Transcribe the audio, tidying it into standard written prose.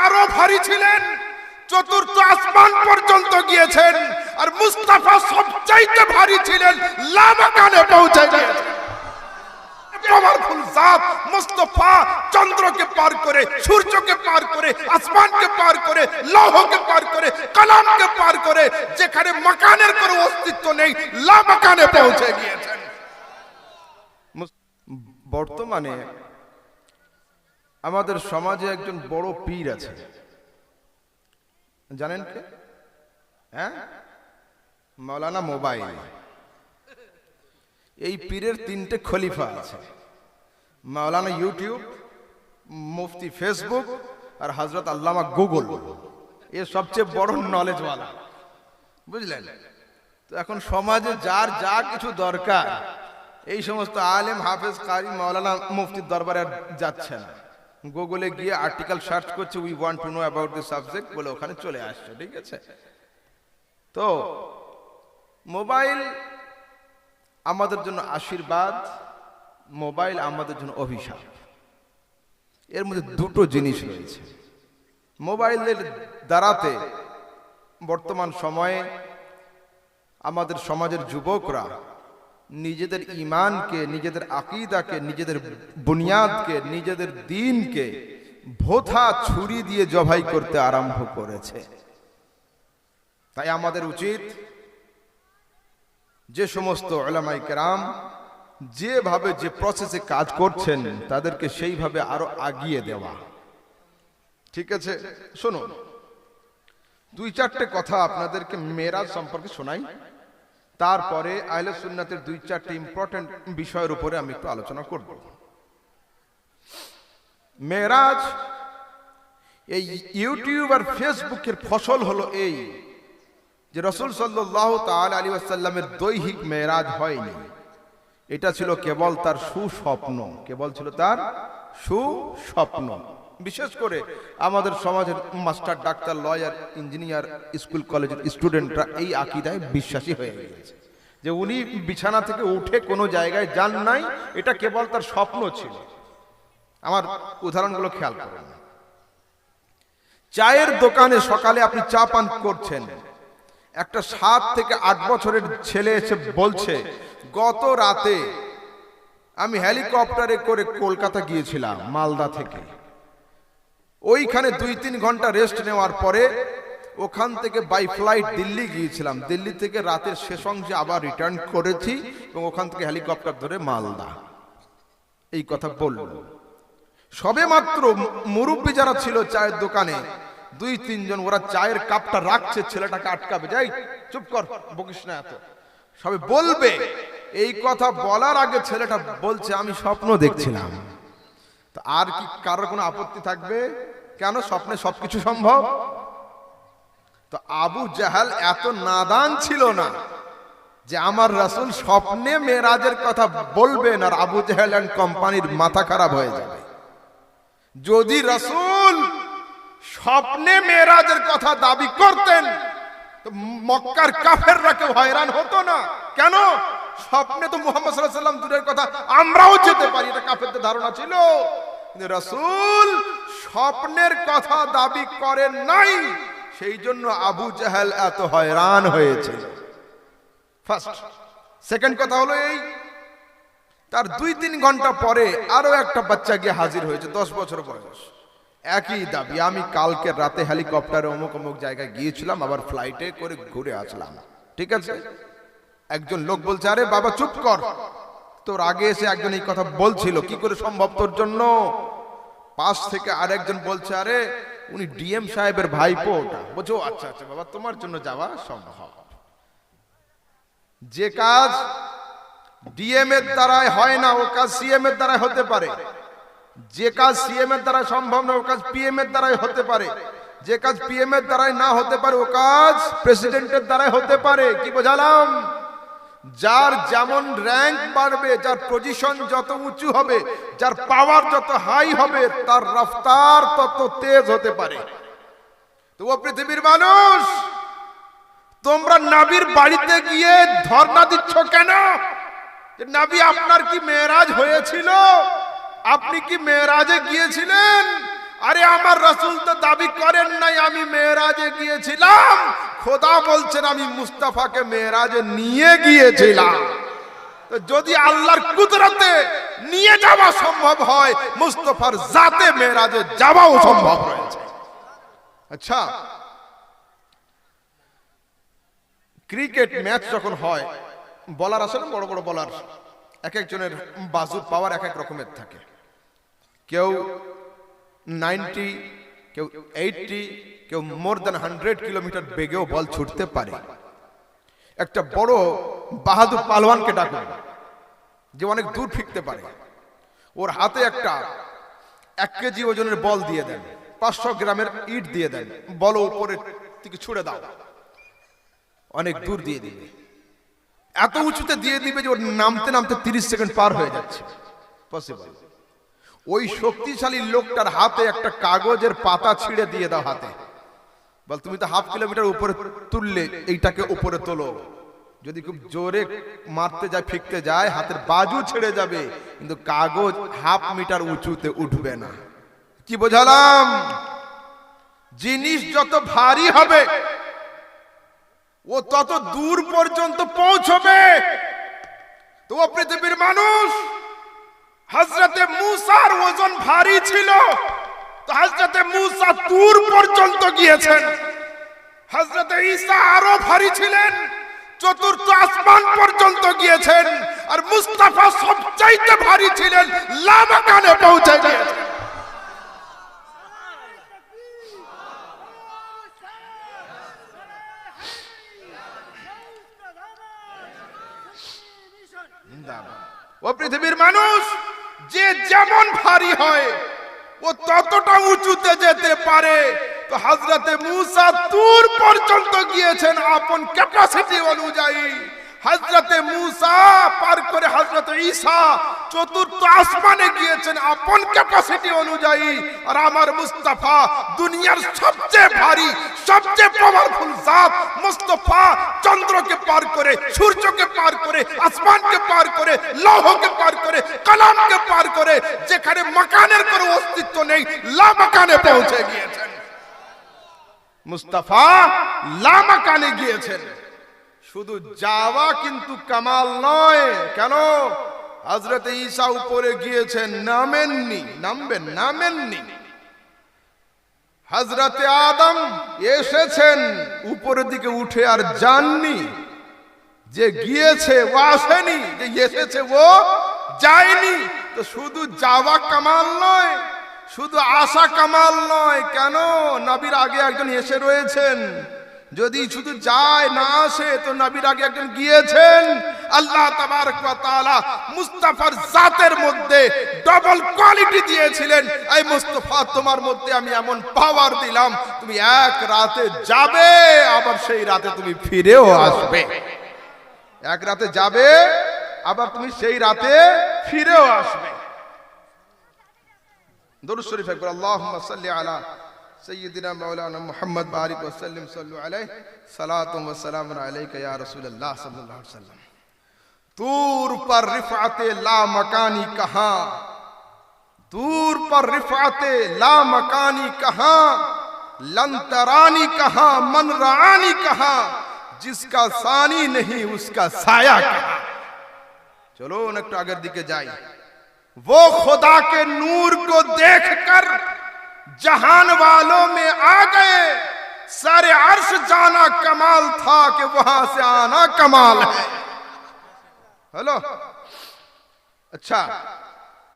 আরো ভারী ছিলেন, চতুর্থ আসমান পর্যন্ত গিয়েছেন। আর মুস্তাফা সবচাইতে ভারী ছিলেন, লামাকানে পৌঁছে গিয়েছেন। পাওয়ারফুল জাত মুস্তাফা চন্দ্রকে পার করে, সূর্যকে পার করে, আসমানকে পার করে, লৌহকে পার করে, কালামকে পার করে, যেখানে মাকানের কোনো অস্তিত্ব নেই, লামাকানে পৌঁছে গিয়েছেন। বর্তমানে আমাদের সমাজে একজন বড় পীর আছে, জানেন কে? হ্যাঁ, মাওলানা মোবাইল। এই পীরের তিনটে খলিফা আছে, মাওলানা ইউটিউব, মুফতি ফেসবুক, আর হযরত আল্লামা গুগল। এ সবচেয়ে বড় নলেজওয়ালা, বুঝলেন? তো এখন সমাজে যার যা কিছু দরকার, এই সমস্ত আলেম, হাফেজ, কারি, মাওলানা, মুফতির দরবারে যাচ্ছে না। গুগলে গিয়ে আর্টিকেল সার্চ করছে, we want to know about this subject বলে ওখানে চলে আসছে। ঠিক আছে? তো মোবাইল আমাদের জন্য আশীর্বাদ, মোবাইল আমাদের জন্য অভিশাপ। এর মধ্যে দুটো জিনিস রয়েছে। মোবাইলের দ্বারাতে বর্তমান সময়ে আমাদের সমাজের যুবকরা নিজেদের ঈমানকে, নিজেদের আকীদাকে, নিজেদের বুনিয়াদকে, নিজেদের দ্বীনকে ভোথা ছুরি দিয়ে জবাই করতে আরম্ভ করেছে। তাই আমাদের উচিত যে সমস্ত উলামায়ে কেরাম যেভাবে যে প্রসেসে কাজ করছেন তাদেরকে সেইভাবে আরো আগিয়ে দেওয়া। ঠিক আছে? শুনুন, দুই চারটে কথা আপনাদেরকে মেরাজ সম্পর্কে শোনাই, তারপরে আহলে সুন্নাতের দুই চারটে ইম্পর্টেন্ট বিষয়ের উপরে আমি একটু আলোচনা করব। মেরাজ এই ইউটিউব আর ফেসবুকের ফসল হলো এই যে রাসূল সাল্লাল্লাহু তাআলা আলাইহি ওয়াসাল্লামের দৈহিক মেরাজ হয়নি। এটা ছিল কেবল তার সুস্বপ্ন, কেবল ছিল তার সুস্বপ্ন। বিশেষ করে আমাদের সমাজের master, doctor, lawyer, engineer, school কলেজের স্টুডেন্টরা এই আকীদায় বিশ্বাসী হয়ে গেছে যে উনি বিছানা থেকে উঠে কোনো জায়গায় যান নাই, এটা কেবল তার স্বপ্ন ছিল। আমার উদাহরণগুলো খেয়াল করুন। চায়ের দোকানে সকালে আপনি চা পান করছেন, একটা 7 থেকে 8 বছরের ছেলে এসে বলছে, গত রাতে আমি হেলিকপ্টারে করে কলকাতা গিয়েছিলাম মালদা থেকে, ওইখানে 2-3 ঘন্টা রেস্ট নেওয়ার পরে ওখান থেকে বাই ফ্লাইট দিল্লি গিয়েছিলাম, দিল্লি থেকে রাতের শেষ অংশে আবার রিটার্ন করেছি এবং ওখান থেকে হেলিকপ্টার ধরে মালদা। এই কথা বলল। সবে মাত্র মুরব্বী যারা ছিল চায়ের দোকানে 2-3 জন, ওরা চায়ের কাপটা রাখছে, ছেলেটাকে আটকাবে, যাই চুপ কর, বকিস না এত, সবে বলবে। এই কথা বলার আগে ছেলেটা বলছে আমি স্বপ্ন দেখছিলাম। তো আর কি কারোর কোনো আপত্তি থাকবে? কেন? স্বপ্নে সবকিছু সম্ভব। তো আবু জাহাল এত নাদান ছিল না যে আমার রাসূল স্বপ্নে মেরাজের কথা বলবেন আর আবু জাহাল এন্ড কোম্পানির মাথা খারাপ হয়ে যাবে। যদি রাসূল স্বপ্নে মেরাজের কথা দাবি করতেন তো মক্কার কাফেররা কেউ হয়রান হতো না। কেন? স্বপ্নে তো মুহাম্মদ সাল্লাল্লাহু আলাইহি ওয়াসাল্লাম দূরের কথা, আমরাও যেতে পারি, এটা কাফেরদের ধারণা ছিল। কিন্তু রাসূল স্বপ্নের কথা দাবি করেন নাই, সেই জন্য আবু জাহেল এত হয়রান হয়েছিল। ফার্স্ট। সেকেন্ড কথা হলো এই, তার 2-3 ঘন্টা পরে আরো একটা বাচ্চা গিয়ে হাজির হয়েছে, 10 বছর বয়স, একই দাবি, আমি কালকে রাতে হেলিকপ্টারে অমুক অমুক জায়গায় গিয়েছিলাম, আবার ফ্লাইটে করে ঘুরে আসলাম। ঠিক আছে? একজন লোক বলছে, আরে বাবা চুপ কর, তোর আগে এসে একজন এই কথা বলছিল, কি করে সম্ভব তোর জন্য? পাশ থেকে আরেকজন বলছে, আরে উনি ডিএম সাহেবের ভাইপো। ওটা বলছো, আচ্ছা আচ্ছা বাবা, তোমার জন্য যাওয়া সম্ভব। যে কাজ ডিএম এর দ্বারাই হয় না, ও কাজ সিএম এর দ্বারাই হতে পারে। যে কাজ সিএম এর দ্বারা সম্ভব না, ও কাজ পিএম এর দ্বারাই হতে পারে। যে কাজ পিএম এর দ্বারাই না হতে পারে, ও কাজ প্রেসিডেন্টের দ্বারাই হতে পারে। কি বোঝালাম? যার যেমন র্যাঙ্ক বাড়বে, যার পজিশন যত উঁচু হবে, যার পাওয়ার যত হাই হবে, তার রফতার তত তেজ হতে পারে। তো ও পৃথিবীর মানুষ, তোমরা নবীর বাড়িতে গিয়ে ধর্ণা দিচ্ছ কেন? যে নবী আপনার কি মেরাজ হয়েছিল? আপনি কি মেরাজে গিয়েছিলেন? আরে আমার রাসূল তো দাবি করেন নাই আমি মেরাজে গিয়েছিলাম, খোদা বলছেন আমি মুস্তাফাকে মেরাজে নিয়ে গিয়েছিলাম। তো যদি আল্লাহর কুদরতে নিয়ে যাওয়া সম্ভব হয়, মুস্তাফার জাতে মেরাজে যাওয়াও সম্ভব রয়েছে। আচ্ছা, ক্রিকেট ম্যাচ যখন হয়, বলার আসলে বড় বড় বলার, এক একজনের বাজুর পাওয়ার এক এক রকমের থাকে। কেউ 90, কেউ 80, কেউ মোর দ্যান 100 কিলোমিটার বেগেও বল ছুটতে পারে। একটা বড় বাহাদুর পালোয়ানকে ডাকুন যে অনেক দূর ফিরতে পারে, ওর হাতে একটা 1 কেজি ওজনের বল দিয়ে দেন, 500 গ্রামের ইট দিয়ে দেন, বল উপরের দিকে ছুড়ে দাও, অনেক দূর দিয়ে দিবে। এত উঁচুতে দিয়ে দিবে যে ওর নামতে নামতে 30 সেকেন্ড পার হয়ে যাচ্ছে, পসিবল। ওই শক্তিশালী লোকটার হাতে একটা কাগজের পাতা ছিঁড়ে দিয়ে দাও হাতে, বল তুমি তো 1/2 কিলোমিটার উপরে তুললে, এইটাকে উপরে তোলো। যদি খুব জোরে মারতে যায়, ফিকতে যায়, হাতের বাজু ছেড়ে যাবে, কিন্তু কাগজ 1/2 মিটার উঁচুতে উঠবে না। কি বোঝালাম? জিনিস যত ভারী হবে ও তত দূর পর্যন্ত পৌঁছবে। তো পৃথিবীর মানুষ, হযরতে মূসার ওজন ভারী ছিল, তো হযরতে মূসা দূর পর্যন্ত গিয়েছেন। হযরতে ঈসা আরো ভারী ছিলেন, চতুর্থ আসমান পর্যন্ত গিয়েছেন। আর মুস্তাফা সবচাইতে ভারী ছিলেন, লামাকানে পৌঁছে গিয়েছেন। ও পৃথিবীর মানুষ, যে যেমন ভারী হয় ও ততটা উঁচুতে যেতে পারে। তো হযরতে মূসা দূর পর্যন্ত গিয়েছেন আপন ক্যাপাসিটি অনুযায়ী। হযরতে মূসা পার করে হযরতে ঈসা চতুর্থ আসমানে গিয়েছেন আপন ক্যাপাসিটি অনুযায়ী। আর আমার মুস্তাফা দুনিয়ার সবচেয়ে ভারী, সবচেয়ে পাওয়ারফুল জাত মুস্তাফা চন্দ্রকে পার করে, সূর্যকে পার করে, আসমানকে পার করে, লৌহকে পার করে, কালামকে পার করে, যেখানে মাকানের কোনো অস্তিত্ব নেই, লামাকানে পৌঁছে গিয়েছেন। মুস্তাফা লামাকানে গিয়েছেন। শুধু যাওয়া কিন্তু কামাল নয়। কেন? হযরতে ঈসা উপরে গিয়েছেন, নামেননি, নামেননি। হযরতে আদম এসেছেন, উপরের দিকে উঠে আর যাননি। যে গিয়েছে ও আসেনি, যে এসেছে ও যায়নি। তো শুধু যাওয়া কামাল নয়, শুধু আসা কামাল নয়। কেন? নবীর আগে একজন এসে রয়েছেন। যদি শুধু যায় না আসে, তো নবীর আগে একজন গিয়েছেন। আল্লাহ তাবারক ওয়া তাআলা মুস্তাফার জাতের মধ্যে ডাবল কোয়ালিটি দিয়েছিলেন। এই মুস্তাফা, তোমার মধ্যে আমি এমন পাওয়ার দিলাম, তুমি এক রাতে যাবে, আবার সেই রাতে তুমি ফিরেও আসবে। এক রাতে যাবে, আবার তুমি সেই রাতে ফিরেও আসবে। দরুদ শরীফ একবার আল্লাহুম্মা সাল্লি আলা सय्यिदिना मौलाना मुहम्मद बारिक वसल्लम सल्लु अलैहि सलातुम व सलामुन अलैका या रसूलल्लाह सल्लल्लाहु अलैहि वसल्लम। दूर पर रिफाते ला मकानी कहां, दूर पर रिफाते ला मकानी कहां, लंतरानी कहां, मनरानी कहां, जिसका सानी नहीं उसका साया कहां। चलो न एकटु आगेर दिके जाई। वो खुदा के नूर को देखकर जहान वालों में आ गए, सारे अर्श जाना कमाल था कि वहां से आना कमाल है। हेलो, अच्छा,